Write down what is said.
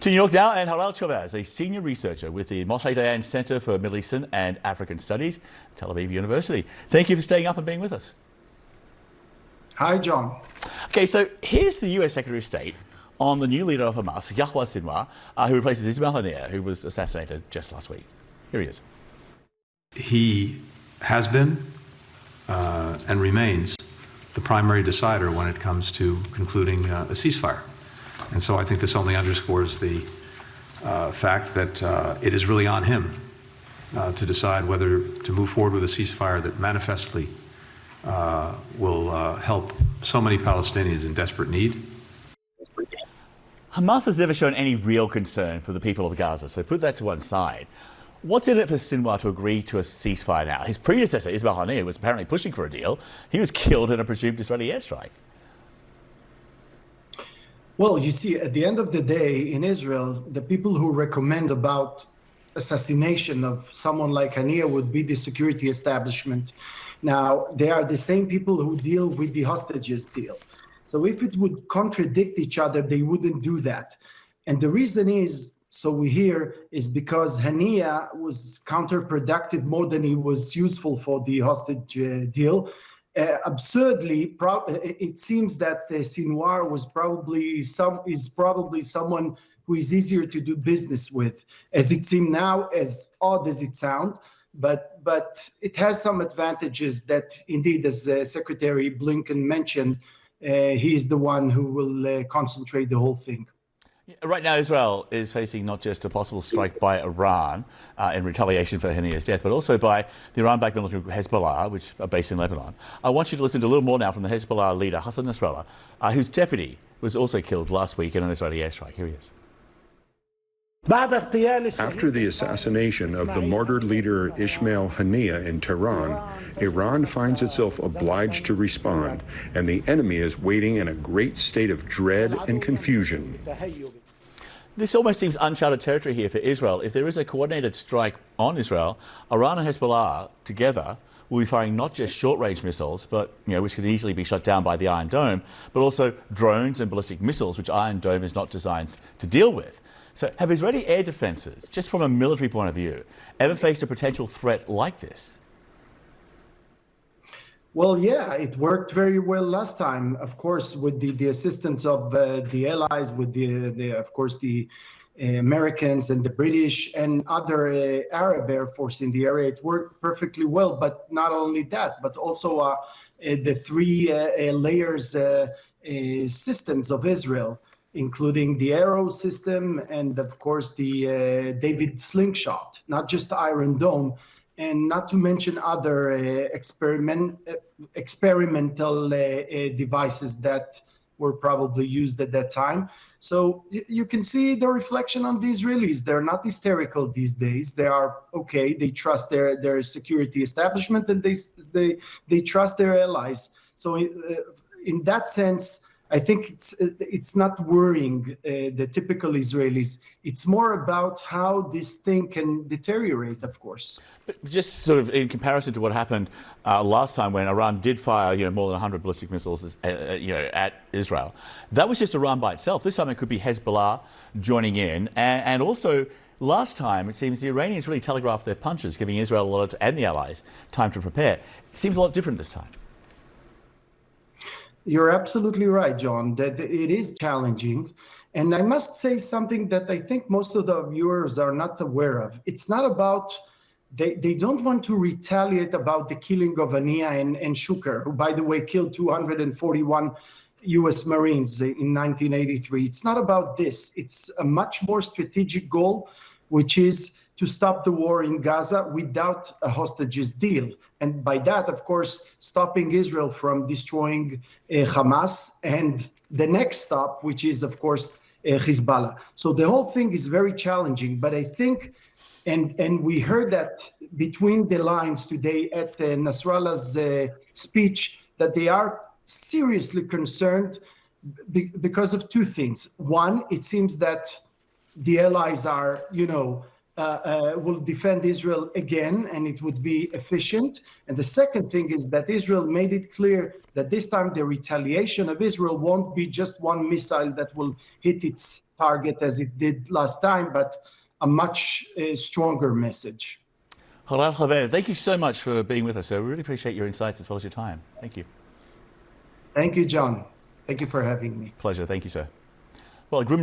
To New York now, and Harel Chorev, a senior researcher with the Moshe Dayan Center for Middle Eastern and African Studies, Tel Aviv University. Thank you for staying up and being with us. Hi, John. Okay, so here's the US Secretary of State on the new leader of Hamas, Yahya Sinwar, who replaces Ismail Haniyeh, who was assassinated just last week. Here he is. He has been and remains the primary decider when it comes to concluding a ceasefire. And so I think this only underscores the fact that it is really on him to decide whether to move forward with a ceasefire that manifestly will help so many Palestinians in desperate need. Hamas has never shown any real concern for the people of Gaza, so put that to one side. What's in it for Sinwar to agree to a ceasefire now? His predecessor, Ismail Haniyeh, was apparently pushing for a deal. He was killed in a presumed Israeli airstrike. Well, you see, at the end of the day, in Israel, the people who recommend about assassination of someone like Haniyeh would be the security establishment. Now, they are the same people who deal with the hostages deal. So if it would contradict each other, they wouldn't do that. And the reason is, so we hear, is because Haniyeh was counterproductive more than he was useful for the hostage deal. Absurdly, it seems that Sinwar is probably someone who is easier to do business with, as it seems now, as odd as it sounds. But it has some advantages that, indeed, as Secretary Blinken mentioned, he is the one who will concentrate the whole thing. Right now, Israel is facing not just a possible strike by Iran in retaliation for Haniyeh's death, but also by the Iran-backed military group Hezbollah, which are based in Lebanon. I want you to listen to a little more now from the Hezbollah leader, Hassan Nasrallah, whose deputy was also killed last week in an Israeli airstrike. Here he is. After the assassination of the martyred leader Ismail Haniyeh in Tehran, Iran finds itself obliged to respond, and the enemy is waiting in a great state of dread and confusion. This almost seems uncharted territory here for Israel. If there is a coordinated strike on Israel, Iran and Hezbollah together will be firing not just short-range missiles, but which can easily be shut down by the Iron Dome, but also drones and ballistic missiles, which Iron Dome is not designed to deal with. So have Israeli air defenses, just from a military point of view, ever faced a potential threat like this? Well, yeah, it worked very well last time, of course, with the assistance of the allies, with of course, the Americans and the British and other Arab Air Force in the area. It worked perfectly well, but not only that, but also the three layers systems of Israel, including the Arrow system and, of course, the David Slingshot, not just Iron Dome, and not to mention other experimental devices that were probably used at that time. So you can see the reflection on the Israelis. They're not hysterical these days. They are okay. They trust their security establishment, and they trust their allies. So in that sense, I think it's not worrying the typical Israelis. It's more about how this thing can deteriorate, of course. But just sort of in comparison to what happened last time when Iran did fire more than 100 ballistic missiles at Israel, that was just Iran by itself. This time it could be Hezbollah joining in. And also last time it seems the Iranians really telegraphed their punches, giving Israel and the allies time to prepare. It seems a lot different this time. You're absolutely right, John, that it is challenging. And I must say something that I think most of the viewers are not aware of. It's not about, they don't want to retaliate about the killing of Haniyeh and Shuker, who, by the way, killed 241 U.S. Marines in 1983. It's not about this. It's a much more strategic goal, which is to stop the war in Gaza without a hostages deal. And by that, of course, stopping Israel from destroying Hamas, and the next stop, which is, of course, Hizballah. So the whole thing is very challenging. But I think, and we heard that between the lines today at Nasrallah's speech, that they are seriously concerned because of two things. One, it seems that the allies are, will defend Israel again, and it would be efficient. And the second thing is that Israel made it clear that this time the retaliation of Israel won't be just one missile that will hit its target as it did last time, but a much stronger message. Harel Chorev, thank you so much for being with us, sir. We really appreciate your insights as well as your time. Thank you. Thank you, John. Thank you for having me. Pleasure. Thank you, sir. Well, a grim